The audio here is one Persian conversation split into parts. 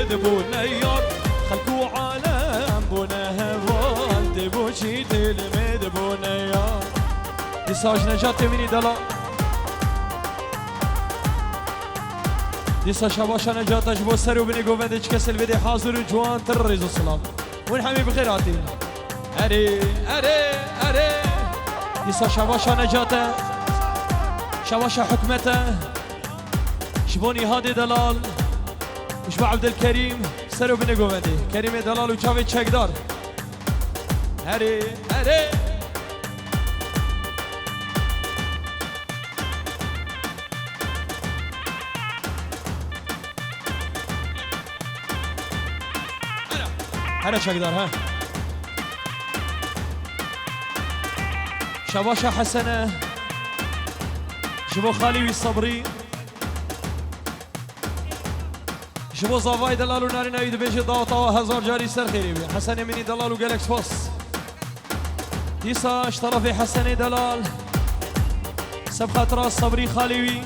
مدبون يار خلقو عالم بونه هوان تبوشي المدبون يار ديساج نجات مني دلا ديسا شباشا نجات جبو سر وبني قوبندج كسل بدي حاضر وجوان ترز الصلاة ونحمي بخيراتي أري أري أري ديسا شباشا نجاته شباشا حكمته شبوني هادي دلال وشبع عبد الكريم سر وبني قوبندي كريم دلال وشافي تشكدار أري أري هلا شقدر ها شباشا حسنة شبو خالي والصبري شبو صافاي دلالو ناري نايد بيجي ضاوطة هزار جاري سر خيري بي حسنة مني دلالو جالكس فوس ديسا اشترى في حسنة دلال سبخات راس صبري خاليوي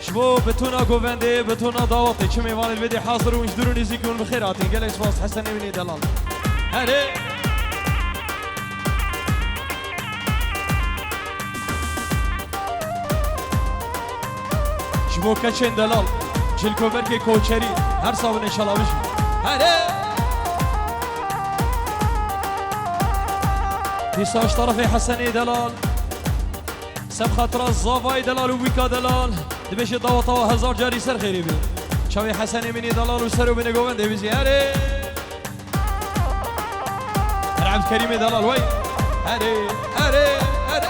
شبو بتونا قوفندي بتونا ضاوطي شمي مال الفيديو حاضر ونجدرون يزيكون بخيراتي جالكس فوس حسنة مني دلال هلي شبو كاتشين دلال جلكو بركي كوتشري هر صابن ان شاء الله بشي هلي ديساش طرفي حسني دلال سبخات راس زافاي دلال وبيكا دلال دبشي ضوطه هزار جاري سر خيري بي شاوي حسني مني دلال وسر وبني قومن دي بيزي هلي عبد الكريم دلال وي هلي هلي هلي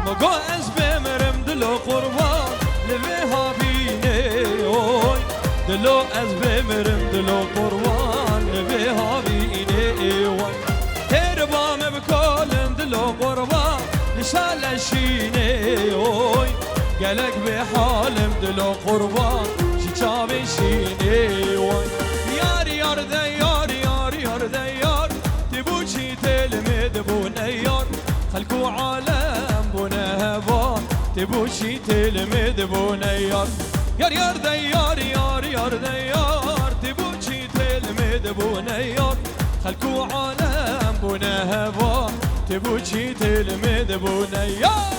مقو اسبي مرم دلو قربان لبيها بيني اوي دلو اسبي مرم دلو قربان لبيها بيني اوي تربام بكولم دلو قربان لشال شيني اوي قالك بحالم دلو قربان شيشا بشيني اوي يار يار ديار يار يار ديار تبوشي تلمد بونيار خلقو عالم بونهبان تبوشي تلمد بونيار يار يار ديار يار يار ديار تبوشي تلمد بونيار خلقو عالم بونهبان تبوشي تلمد بونيار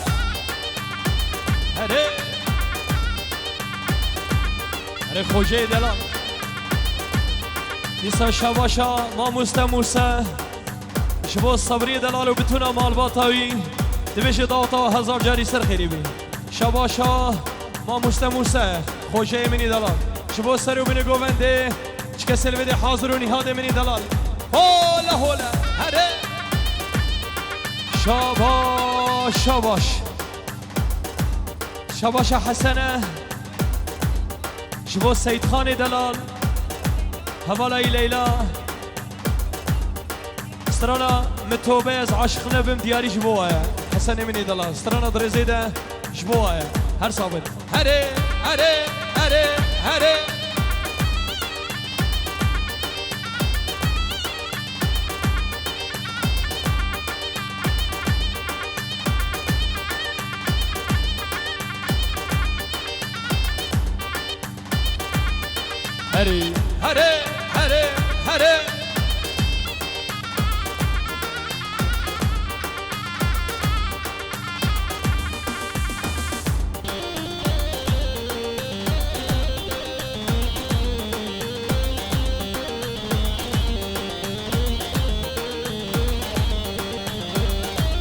هري هري خوجي دلال ديسا شباشا ما مستموسى شبو الصبري دلالو بتونا مال باطاوي دبشي ضاوطة هزار جاري سر خيري بي شباشا ما مستموسى خوجي مني دلال شبو السري وبني قوفندي شكسل بدي حاضر ونهادي مني دلال هولا هولا هري شباش شباش شباشا حسنة شبو السيد خاني دلال هوالاي ليلى استرانا متوبيز عاشقنا بم دياري جبوها حسني مني دلال استرانا دريزيدا جبوها هر صابت هري هري هري هري هري هري هري هري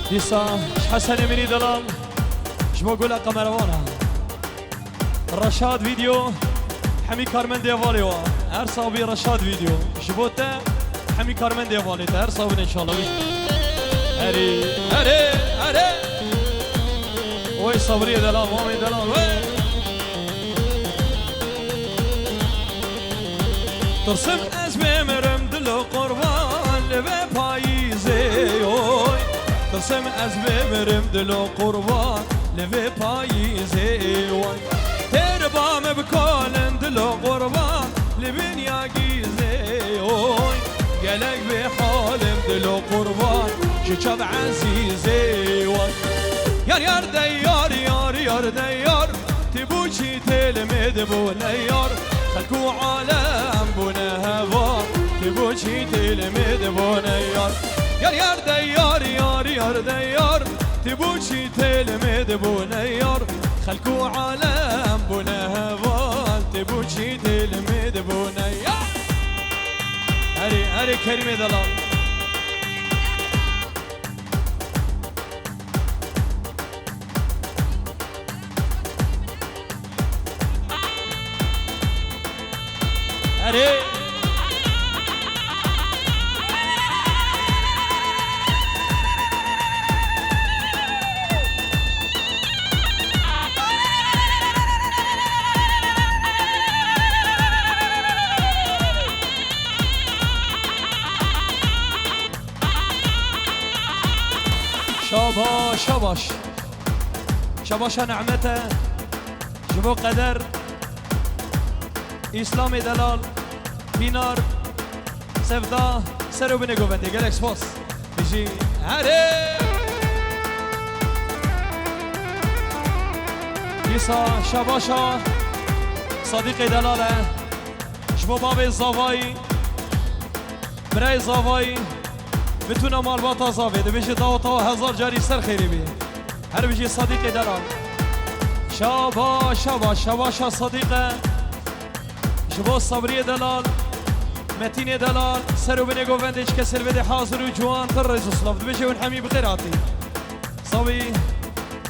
ديسا حسني مني دلال شو بقول لك قمروانا رشاد فيديو حمي كارمن ديفاليو هر صابي رشاد فيديو جبوته حمي كارمن ديفالي هر صابي ان شاء الله هري هري هري وي صبري دلال مامي دلال وي ترسم اسمي مرم دلو قربان لبي پاییزی اوی ترسم اسمي مرم دلو قربان لبي پاییزی اوی تربام بکالن دلو قربان لبنیا گیزی اوی گلک به حالم دلو قربان جكب عزيزي يار يار ديار يار يار ديار تبوشي تلمد بونيار خلكو عالم بنا هوا تبوشي تلمد بونيار يار يار ديار يار يار ديار تبوشي تلمد بونيار خلكو عالم بنا هوا تبوشي تلمد بونيار هري هري كريمي دلال هري شاباش شاباش شاباش نعمته جبو قدر اسلام دلال بینار سفدا سرو بینه گوونده گلکس فاس بیجی هره ایسا شاباشا صدیق دلاله جبو باب زاوایی برای زاوایی بتونه مالباتا زاوی ده بیجی داوتا 1000 جاری سر خیری بی هر بیجی صدیق دلال شاباش شاباش شاباشا صدیقه جبو صبری دلال متین دلال سرو بینه گووندش که سر بده حاضر و جوان تر رئیس اسلاف دبیشه اون حمی بخیراتی صبی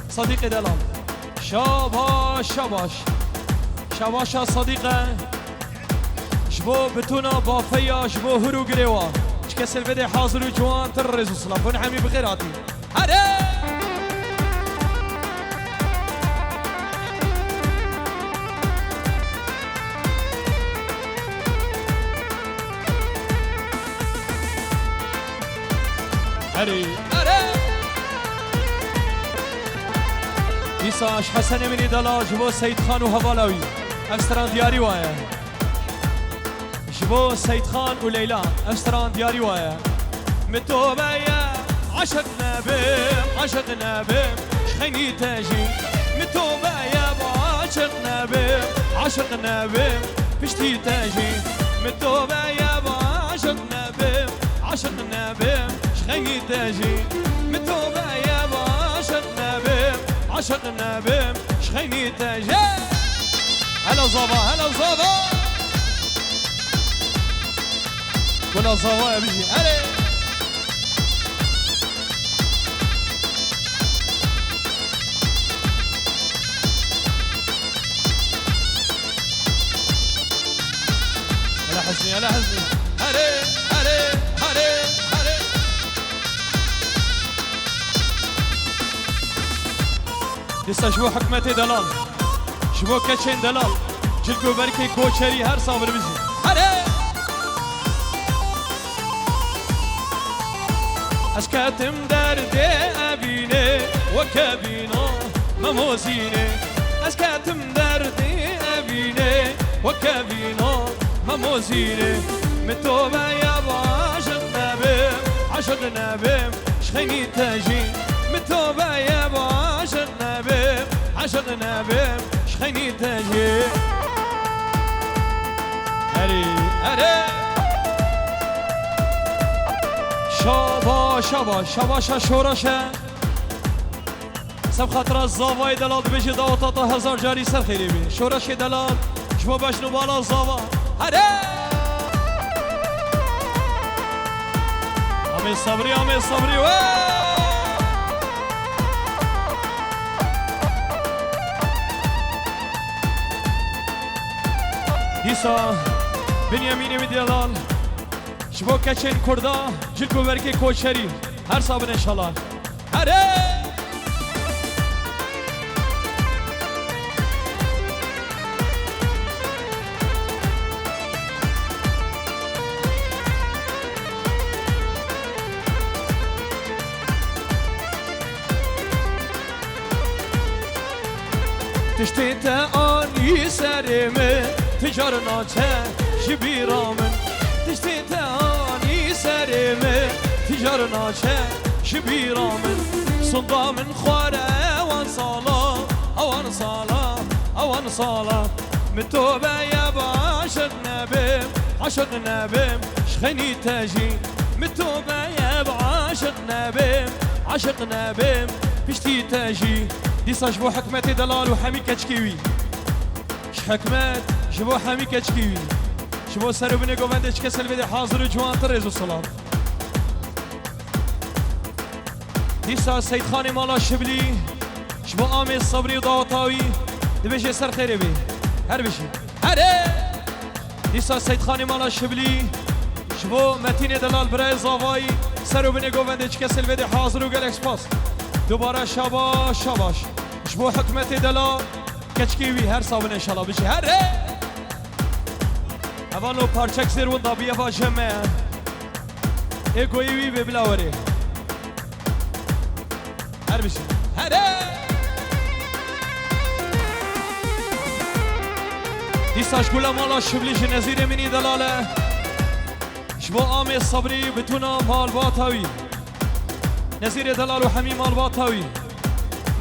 صدیق دلال شاباش شاباش شاباشا صدیقه جبو بتونا بافیا جبو هرو گریوا که سر بده حاضر و جوان تر رئیس اسلاف اون حمی بخیراتی هره هري هري إيساش حسن مني دلا جبو سيد خان وهبالاوي أفستران دياري وايا جبو سيد خان وليلى أفستران دياري وايا متوبايا عشقنا بهم عشقنا بهم شخيني تاجي متوبايا عشقنا بهم عشقنا بهم بشتي تاجي متوبايا عشقنا بهم عشقنا بهم شخيني تاجي متوبة يا عشقنا بهم عشقنا بهم شخيني تاجي هلا زابا هلا زابا ولا زابا يا بيجي هلا هلا حزني هلا حزني هلا هلا هلا لسه شبو حكمتي دلال شبو كتشين دلال جلقو بركي كوشري هر صابر بيجي هري أشكاتم دردي أبيني وكابينا مموزيني أشكاتم دردي أبيني وكابينا مموزيني متوبة يا عشقنا بهم عشقنا بهم شخيني تاجي متوبة يا عشقنا بهم عشقنا بهم شخيني تاجي هري هري شابا شابا شابا شورشه سب خاطر الزاوای دلال بيجي داوطاطا 1000 جاري سر خيري بي شورش دلال شبو بشنو بالا الزاوا هري عمي صبري عمي صبري هيسا بنيامين بدلال شبو كچن کردا جلکو برکی کوچری هر صابن انشالله هره تشتيت آني سرمه تجارنا چه جبيرامن تشتيت آني سرمه تجارنا چه شبيرة من صندا من خوارة اوان صلاة اوان صلاة اوان صلاة متوبة يا بعشق نبيم عشق نبيم شخني تاجي متوبة يا بعشق نبيم عشق نبيم بشتي تاجي ديسا جبو حكمتي دلال وحمي كتشكيوي حكمت جبو حمي كتشكيوي جبو سرو بني قوبندش كسل بدي حاضر جوان تريز الصلاة ديسا سيد خاني مالا شبلي جبو آمي الصبري وضاوطاوي دبيجي سر خيري بي هر بشي هره ديسا سيد خاني مالا شبلي جبو متين دلال براي زاواي سرو بني قوبندش كسل بدي حاضر وقالكس باس دوباره شباش شباش جبو حكمتي دلال کچکیوی هر صابن انشالله بشه هر اوانو پارچک زیر و دابیه با جمعه اگویوی به بلاوری هر بشه هر دیساش گولا مالا شبلیش نزیر منی دلاله شبو آمی صبری بتونا مال باتاوی نزیر دلال و حمی مال باتاوی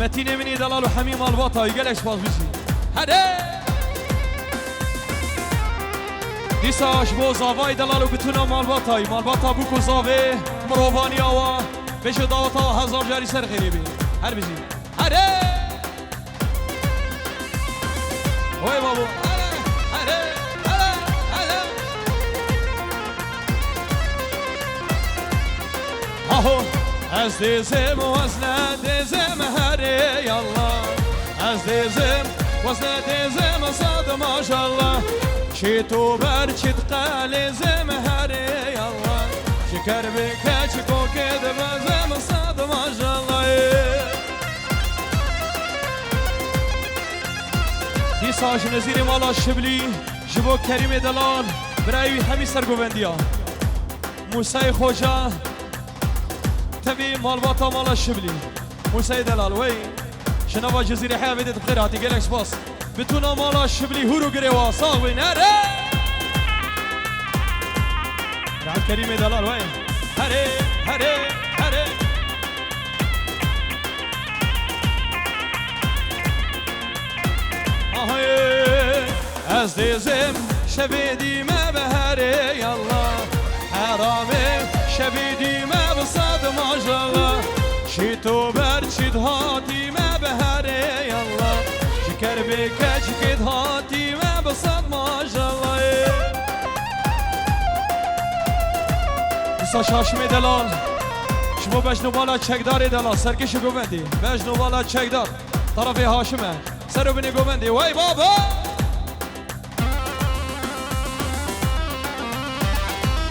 متين مني دلال وحميم الباطا يقلش باز بشي هده ديساش بو زافاي دلال وبتونا مالباطا بوكو زافي مروفاني آوا بشو داوتا هزار جاري سر غريبي هر بشي هده وي بابو هده اهو از دیزم و از ندیزم هره یالله از دیزم و از ندیزم صد ماشالله چی تو بر چیت قلیزم هره یالله شکر بکه چی کوکد بزم صد ماشالله دیساش نزیر مالا شبلی جبو کریم دلال برای همی سرگوبندیا موسی خوجا تبي مالباطا مال الشبلي موسى دلال وي شنو جزيرة حافظة بخيراتي قالكس باص بتونا مال الشبلي هورو قريوا صاغوين هري رعد كريم دلال وي هري هري هري اهي از ديزم شبيدي ما بهري يلا حرامي شبيدي ما بصاد ما جلا شيتو برشد هاتي ما بهري يلا شكر بك شكد هاتي ما بصاد ما جلا إسا شاشمي دلال شبو بجنو بالا چکدار دلال سرکش گوبندی بجنو بالا چکدار طرف هاشمه سرو بني گوبندی وای بابا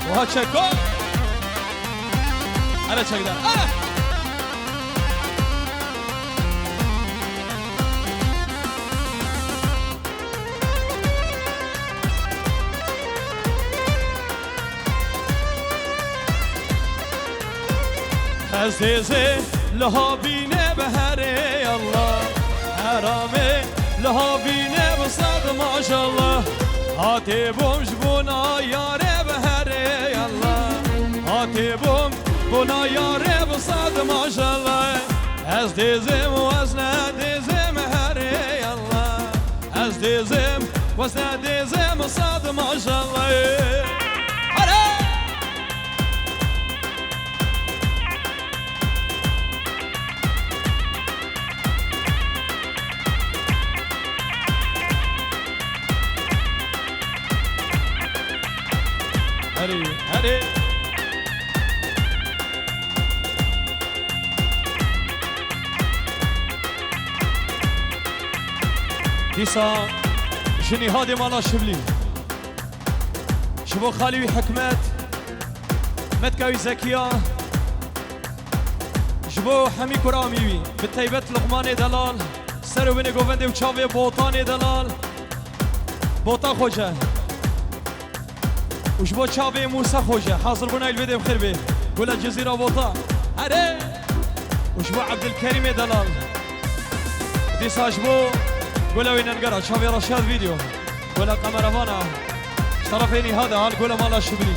وها چکو أنا شكدار أنا عزيزي لها بينا بهري الله حرامي لها بينا بصاد ما شاء الله هاتي بوم جبونا ياري بهري الله هاتي بوم بنا ياري بصاد ما شاء الله از ديزم وز نديزم هري الله از ديزم وز نديزم صاد ما شاء الله هري هري ديسا جني هادي مالا شبلي شبو خالي حكمت متكاوي زكية جبو حمي كراميوي بالتيبت لقمان دلال سرو بني قوفندي وشاوي بوطان دلال بوطان خوجه وجبو شاوي موسى خوجه حاضر بنا الفيديو بخير به قول الجزيرة بوطان هري وجبو عبد الكريم دلال ديسا جبو قول وين نقرا شاوي رشاد فيديو قول قمرفانا طرفيني هذا هال قول مالا شبلي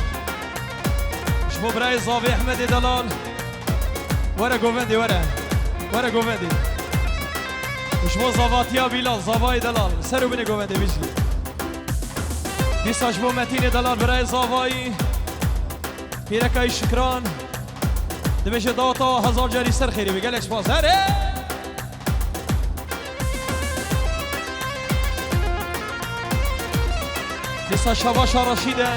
شبو براي صافي احمد دلال ورا گووندی ورا گووندی شبو زاواتیا بیلال زاوای دلال سرو بینه گووندی بیشی دیسا شبو متین دلال برای زاوایی پیرکای شکران دبیشه داتا 1000 جاری سر خیری بگل اکسپاس هره دیسا شباشا رشیده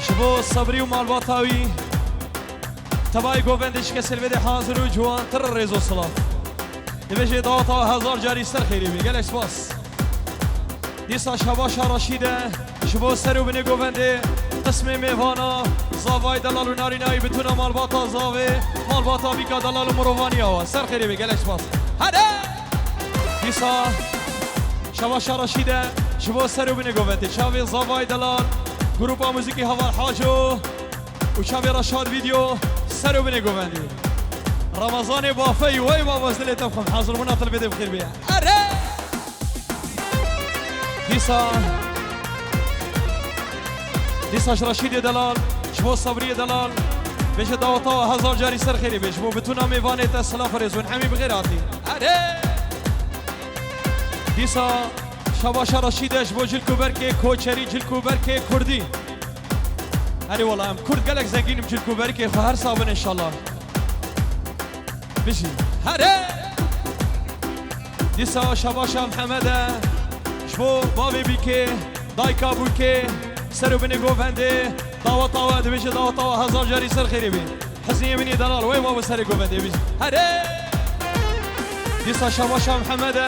شبو صبری و مالباتاوی تبای گووندش که سلویده حاضر و جوان تر ریزو سلام دبیشه داتا 1000 جاری سر خیری بگل اکسپاس دیسا شباشا رشیده شبو سرو بینه گوونده قسم میوانا زاوای دلال و نارینایی بتونه مالباتا زاوی مالباتا بیکا دلال و مروانی ها سر خیری بگل اکسپاس هده دیسا شباشا رشیده شبو سرو بینه گوونده چاوی زاوای دلال گروپا موزیکی هوال حاجو و چاوی رشاد ویدیو سرو بینه گوونده رمضان بافی وی بابا زدلی تبخم حاضر مناطل بیده بخیر بیا اره دیساش رشید دلال شبو صبری دلال بیش داوتا 1000 جاری سر خیری بیش بو بتونا میوانه تا سلاف رزون همی بغیر آتی اره دیسا شباش رشیدش بو جلکو برکه کوچری جلکو برکه کردی اره والله ام کرد گلک زنگینم جلکو برکه خو هر صابن انشالله بشی اره دیسا شباش محمده شبو بابی بیکه دایکا بوکه سرو بینه گوونده دعوت آوه دویشه دعوت آوه 1000 جاری سر خیری بین حسنی یمینی دلال وی بابا سر گوونده بیش هره دیسا شباشا محمده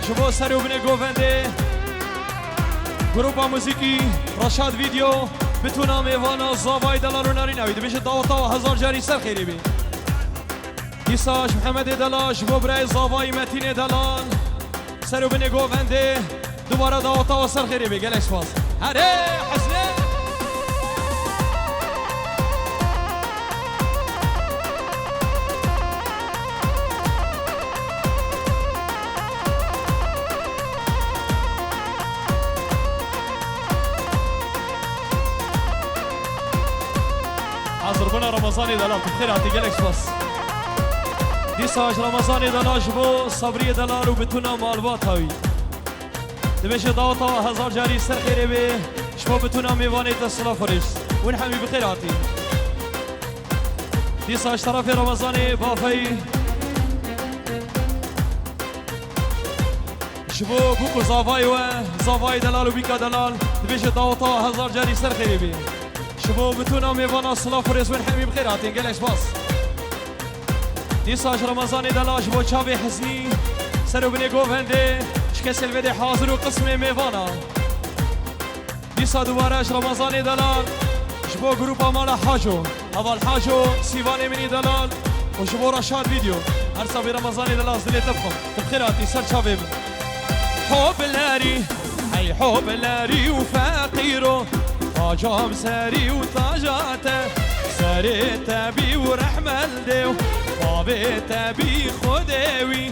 شبو سرو بینه گوونده گروپا موزیکی رشاد ویدیو بتونا میوانا زاوای دلال و ناریناوی دویشه دعوت آوه 1000 جاری سر خیری بین دیساش محمد دلال شبو برای زاوای متین دلال سرو بینه گوونده دوباره دعوت آوه سر خیری بین گل اکسپاس هره حسنه حاضر بنا رمضاني دلال بخير عطي قال اكسباس دیساش رمضاني دلال شبو صبري دلال وبتونا مالبات هاوي دبش داوتا 1000 جاری سر خیره به شما بتونم میوانه تصلا فرش ون حمی بخیر آتی دیساش طرف رمضان بافی شبو بوکو زاوای و زاوای دلال و بیکا دلال دبش داوتا 1000 جاری سر خیره به شبو بتونم میوانه تصلا فرش ون حمی بخیر آتی گلش باس دیساش رمضان دلال شبو چاوی حسنی سرو بنی گوونده شکست الویده حاضر و قسم میوانا دیسا دوبارهش رمضان دلال شبو گروپا مالا حاجو اول حاجو سیوان منی دلال و شبو رشاد ویدیو هر صبی رمضان دلال زلی تبخم تبخیراتی سر شابه بن حب لاری ای حب لاری و فقیرو تاجام سری و تاجاته سری تبی و رحمل دیو بابی تبی خودوی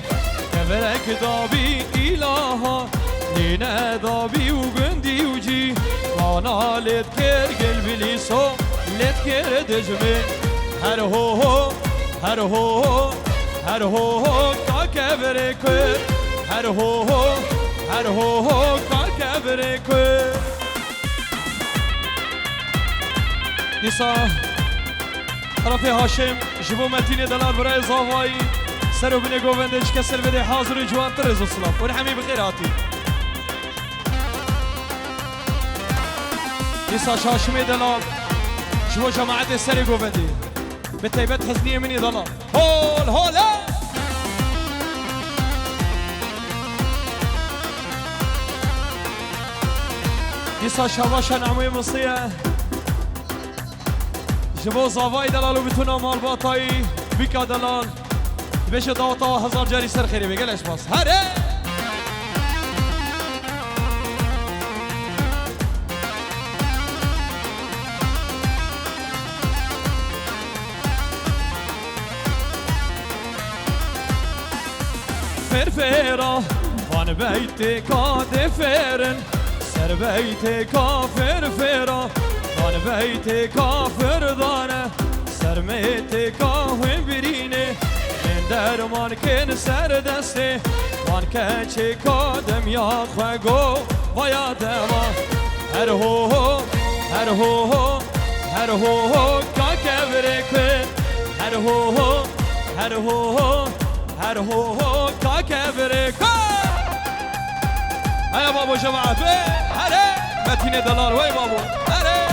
كبرك دابي إلها لينا دابي وقندي وجي وانا لتكر قلبي لي سو لتكر دجمي هر هو هر هو هر هو كبرك هر هو كبرك نسا طرفي هاشم جبو متين دلال براي زاوي سرو بني گووندش کسل بده حاضر جوان ترز السلام ونحمي بخير آتي دیسا شاشمی دلال شبو جماعت سری گووندی به تیبت حزنی منی دلال هول هولا دیسا شواشا نعموی مصیه شبو زاوای دلال و بتونا مال باطایی بیکا دلال بشه داوتا 1000 جاری سر خیری بگل اشباس هره فرفرا وان بیت کاد فرن سر بیت کافر فرا وان بیت کافر دانه سرميتي كاهن بريني من درمان كن سر دسته وان كچه کادم یا خوگو و یا دما هر هو هر هو هر هو کا کبره کن هر هو هر هو هر هو کا کبره کن هيا بابو جماعت هره متین دلال وی بابو هره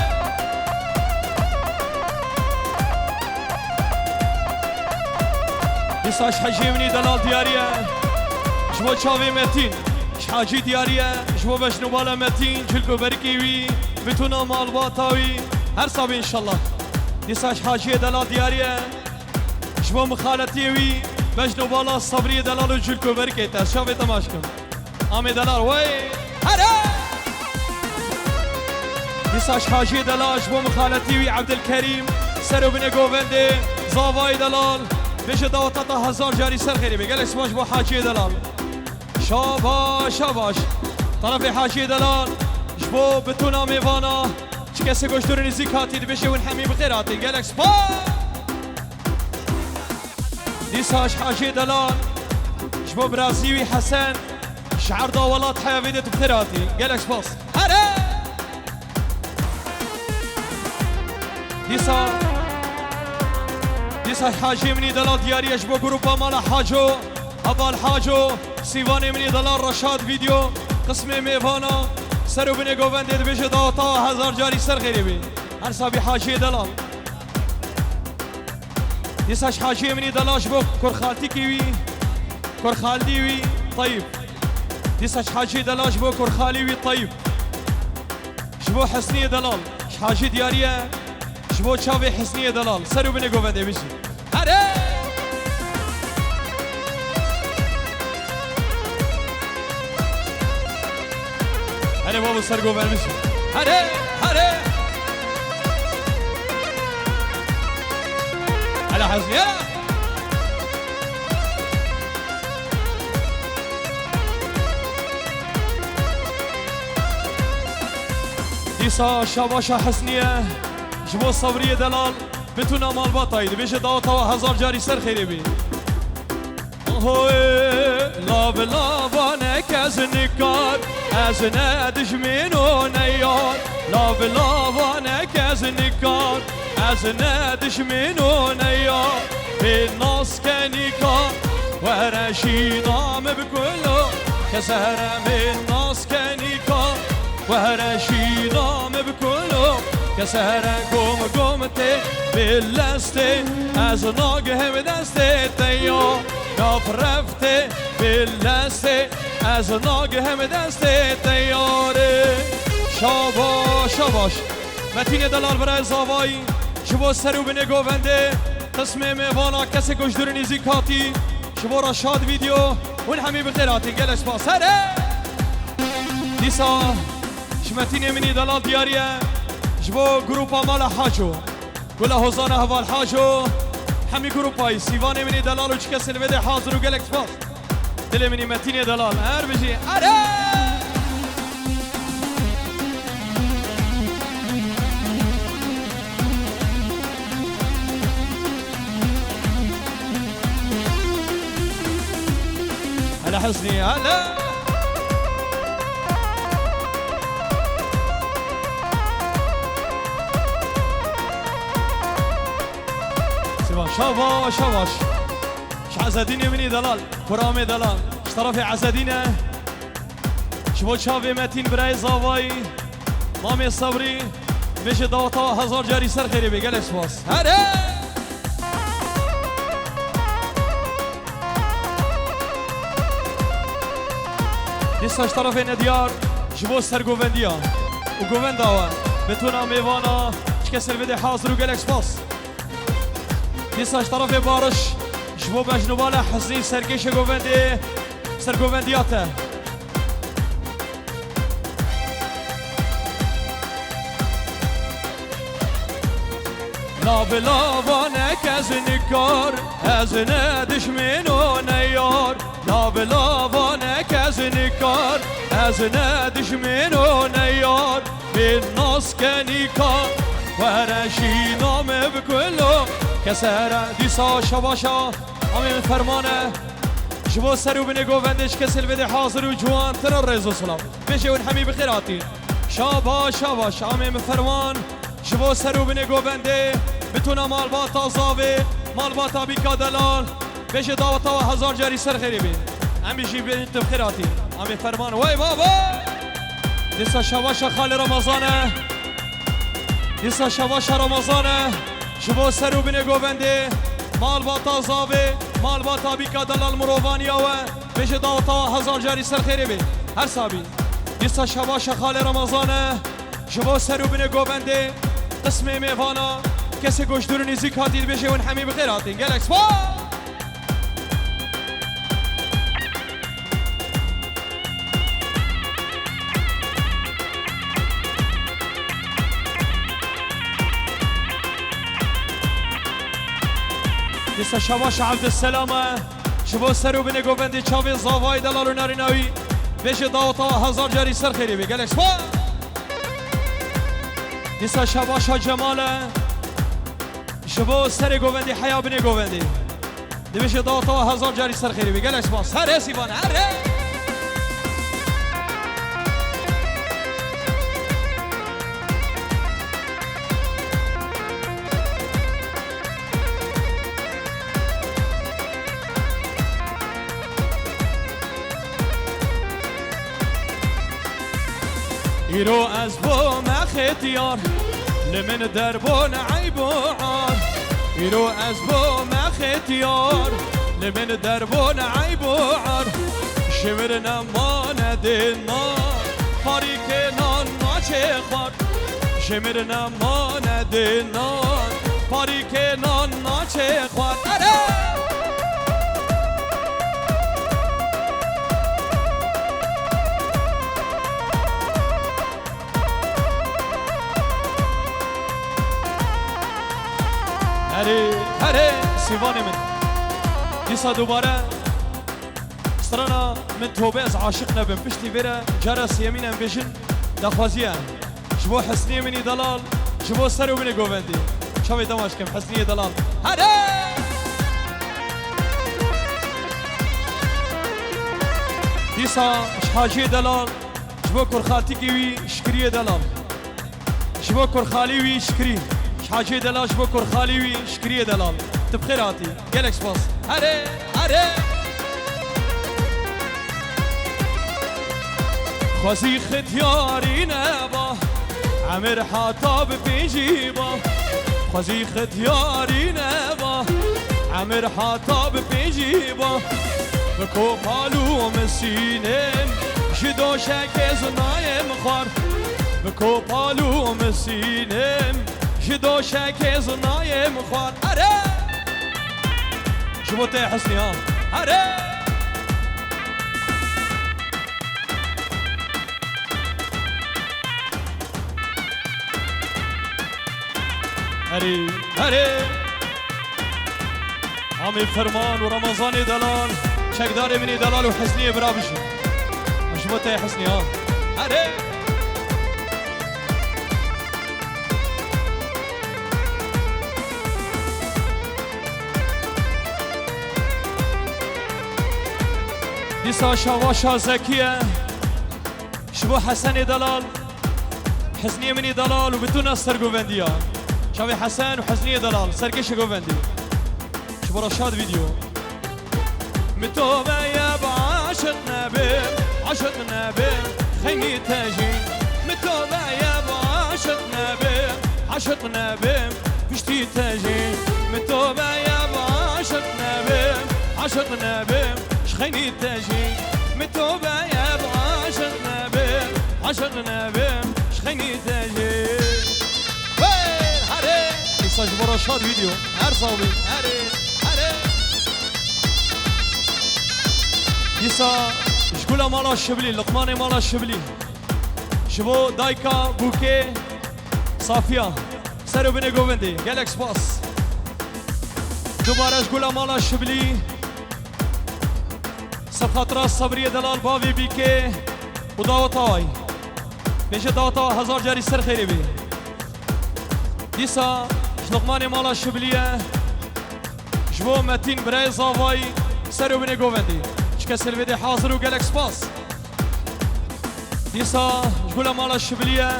بساش حجی منی دلال دیاریه شبو چاوی متین شحاجی دیاریه شبو بشنو بالا متین جلکو برکیوی بتونا مال باتاوی هر صابی انشالله دیساش حاجی دلال دیاریه شبو مخالطیوی بشنو بالا صبری دلال و جلکو برکیتا شاوی تماش کن آمی دلال وی هره دیساش حاجی دلال شبو مخالطیوی عبدالکریم سرو بنه گوونده زاوای دلال بشه داوتاتا هزار جاری سر خیری بگل اسماش با حاجی دلال شاباش شاباش طرف حاجی دلال جبو بتونا میوانا چه کسی گوشتور نزیک هاتی بشه ون همی بخیر هاتی گل اکسپا دیساش حاجی دلال جبو برازیوی حسن شعر داولات حیاویدت بخیر هاتی گل اکسپاس هره دیسا حاجی منی دلال دیاریش با گروپا مالا حاجو اول حاجو سیوانی منی دلال رشاد ویدیو قسم میوانا سرو بینه گوونده بشه داتا هزار جاری سر خیری بی هر سابی حاجی دلال دیساش حاجی منی دلاش با کرخالتی کیوی کرخالدی وی طیب دیساش حاجی دلاش با کرخالی وی طیب شبو حسنی دلال حاجی دیاریه شبو چاوی حسنی دلال سرو بینه گوونده بشی هره هره بابو سر گوونده بشی هره هره هلا حسنی دیسا شباشا حسنیه شبو صبری دلال بتونا مال باتاید بشه داوتا هزار جاری سر خیری بی هوی لاب لابانک از نکار از ندش منو نیار لاب لابانک از نکار از ندش منو نیار به ناس کنیکار ورشی نام بکلو کسرم ناس کنیکار ورشی نام بکلو کسرم گمته بلسته از ناگه دسته تیا ناف رفته بلسته از ناگه دسته تیاره شاباش شاباش متین دلال برای زاوایی شبو سرو بینه گوونده قسم میوانا کسی گشدور نیزیکاتی شبو رشاد ویدیو اون همی بخیراتی گلش باس هره دیسا شمتین منی دلال دیاریه جبو گروپا مالا حاجو گلا حوزان حوال حاجو همی گروپای سیوان منی دلال و چکه سلویده حاضر و گل اکسپاس دل منی متین دلال هر بجی اره هلا حسني هلا شاباش شاباش عزدين مني دلال كرامي دلال اشترافي عزدينه شبو شافي متين براي زاواي مامي صبري بيجي دوطا هزار جاري سر خيري بقال اسواس هره لسه اشترافي نديار شبو سر جوفنديا وجوفنداوا بتونا ميوانا شكسر بدي حاضر وقال اسواس لسه اشترافي بارش شبو بجنوبالا حسين سرقيش جوفندي سر جوفندياته لا بلا وانك از نکار از ندش منو نیار لا بلا وانك از نکار از ندش منو نیار بالناس کنیکار و ورشی نام بکلو کسره دیسا شباشا همین فرمانه جبو سرو بینه گووندش کسل بده حاضر و جوان تر رزو سلام بشه اون همی بخیراتی شاباش شاباش همین فرمان جبو سرو بینه گوونده بتونه مال باتا زاوه مال باتا بیکا دلال بشه داوتا و هزار جاری سر خیری بین هم بیشی بینید تو بخیراتی همین فرمان وای بابا دیسا شباشا خال رمضانه دیسا شباشا رمضانه جبو سرو بینه گوونده مال باتا زاوه مال باتا بیکا دلال مروانیا و بشه داوتا هزار جاری سر خیری بی هر سابی دیسا شباش خال رمضانه جبو سرو بینه گوونده قسم میوانا کسی گوش دور نیزیک هاتید بشه اون همی بخیر هاتین گلکس با دیسا شباش عبدالسلامه شبو سرو بینه گوونده چاوی زاوای دلال و ناریناوی بشه داوتا هزار جاری سر خیری بی گلکس با دیسا شباش جماله شبو سر گوونده حیا بینه گوونده دی بشه داوتا هزار جاری سر خیری بی گلکس با سر سیوان هره ایرو از بو مختیار لمن دربون عیب و عار ایرو از بو مختیار لمن دربون عیب و عار شمر نماند نار پاری که نان ناچه خوار شمر نماند نار پاری که نان ناچه خوار هره سیوان من دیسا دوباره سرانا من توبه از عاشق نبم پشتی بره جرس یمینم بشن دخوازیه جبو حسنی منی دلال جبو سرو منی گووندی شاوی دماش کم حسنی دلال هره دیسا شحاجی دلال جبو کرخاتی کیوی شکری دلال جبو کرخالی وی شکری حاجی دلاش بکر خالیوی شکریه دلال تبخیراتی گلکس باس هره هره خوزی ختیاری نبا عمر حاتاب پیجی با خوزی ختیاری نبا عمر حاتاب پیجی با بکو پالو مسینم جدو شک زنایم خوار بکو پالو مسینم جدو شک زنایم خوار اره شبو ته حسنی ها اره هری هری عامل فرمان و رمضان دلال شکدار منی دلال و حسنی برابشی شبو ته حسنی ها هری دیسا شواشا زکیه شبو حسن دلال حسنی منی دلال و بدون استر گووندیا شاوی حسن و حسنی دلال سرکش گووندی شبو رشاد ویدیو متوبه یا بعاشق نبیم عاشق نبیم خیمی تاجی متوبه یا بعاشق نبیم عاشق نبیم پشتی تاجی متوبه یا بعاشق نبیم عاشق نبیم خيني تاجي متوبة يا ابو عاشق نبيم عاشق نبيم خيني تاجي وين هاري يسجل برشاد فيديو هر صوبي هاري هاري يسا شقولا مالا الشبلي لقمان مالا الشبلي شبو دايكا بوكي صافيا سرو بني جوفندي جالكس باس دوباره شقولا مالا الشبلي خاطر صبریه دلال باوی بیکه و داوتای میشه داوتا هزار جاری سر خیری بی دیسا لقمان مالا شبلیه جبو متین برای زاوایی سر و بینه گووندی چکه سلویده حاضر و گلک سپاس دیسا جبو مالا شبلیه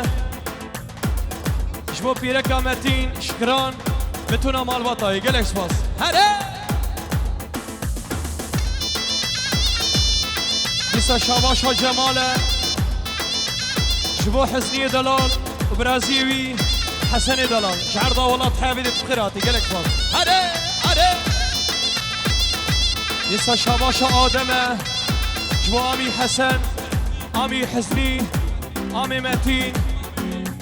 جبو پیرکا متین شکران بتونا مال بطایی گلک سپاس هره دیسا شاباش ها جماله جبو حسنی دلال و برازیوی حسن دلال شعر دا والله تحابيد بخيراتي قالك فاضل هره هره يسا شباشا آدمه جبو آمي حسن آمي حسني آمي متين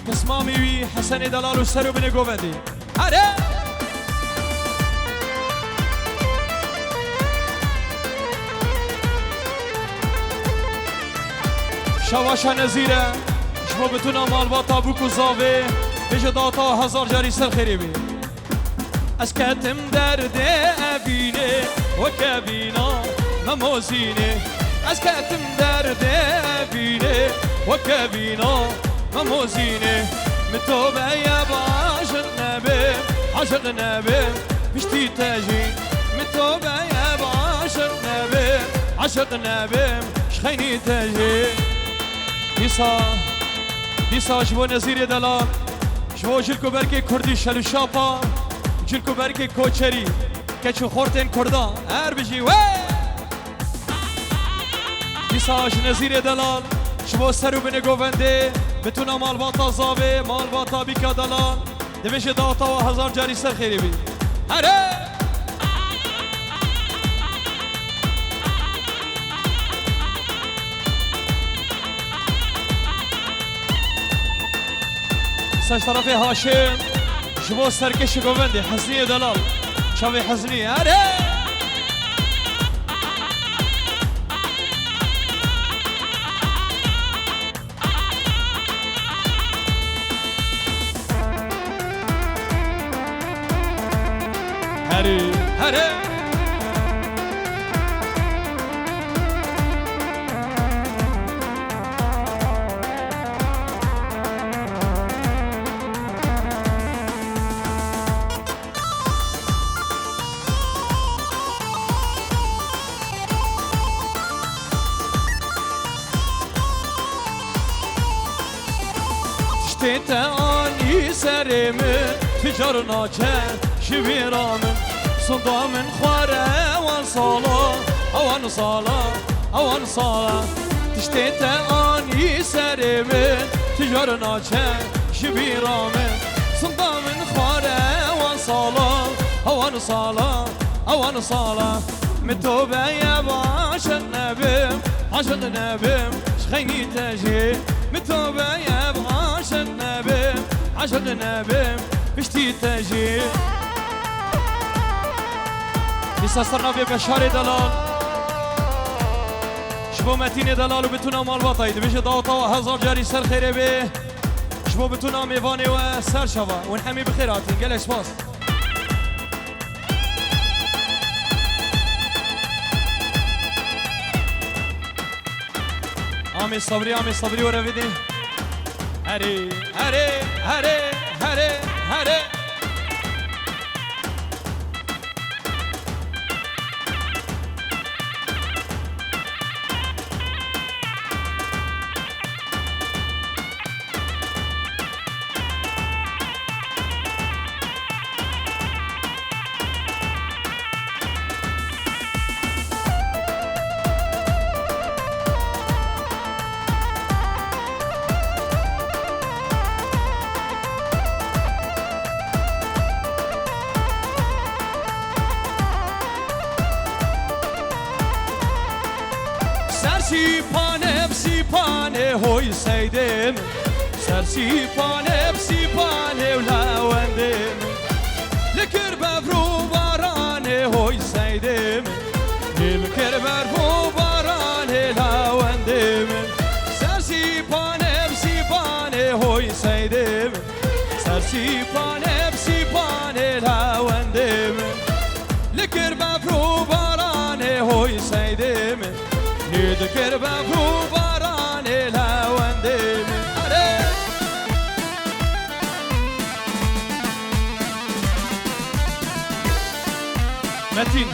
قسمامي وي حسن دلال و سرو بني قوفدي هره شباشا نزيره جبو بتونا مال باطا بوكو زاوي بيجي داتا هزار جاري سر خيري بي اسكتم درد ابيني وكابينا مموزيني اسكتم درد ابيني وكابينا مموزيني متوبة يا بعشق نبي عشق نبي مشتي تاجي متوبة يا بعشق نبي عشق نبي شخيني تاجي دیسا جبو نزیر دلال جبو جلکو برکی کردی شلو شاپا جلکو برکی کوچری کچو خورتین کردا هر بجی وی دیسا نزیر دلال جبو سرو بینه گوونده بتونا مال باتا زاوه مال باتا بیکا دلال دویش داتا و هزار جاری سر خیری بی هره ساش طرفي هاشم جبو سركش قوفندي حزنية دلال شافي حزنية هاري هاري هاري تاني سرم تجار ناجه شبيرام صدا من خواره وان صالا اوان صالا اوان صالا تشتي تاني سرم تجار ناجه شبيرام صدا من خواره وان صالا اوان صالا اوان صالا متوبه يا باشا النبي عاشق النبي شخيني تاجي متوبه يا باشا النبي عاشق النبي بشتي تاجي لسا صرنا في بشار دلال شبو متين دلال وبتونا مال بطايد بيجي ضاوطا وهزار جاري سر خيري بيه شبو بتونا ميفاني وسر شبا ونحمي بخيراتي قال اسفاس عمي صبري ورفيدي هري هري هري هري هري سیپانه هوی سیدم سر سیپانه ولا وندم لکر بفرو بارانه هوی سیدم لکر بفرو بارانه لا وندم سر سیپانه هوی سیدم سر سیپانه لا وندم لکر بفرو بارانه هوی سیدم لکر بفرو بارانه لا وندم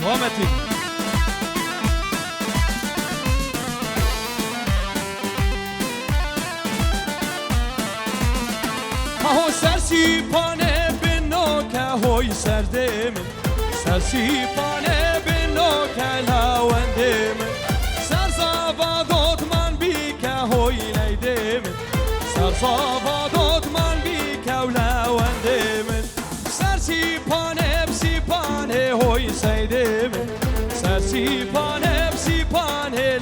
وامتي هو سرسي بانه بنوكا هوي سردم سرسي بانه بنوكا لاوندم سرزابادوت من بيكا هوي ليدم سرزابادوت من بيكا ولاوندم سرسي بانه بسي بانه هوي سيدم سرسي بانه بسي بانه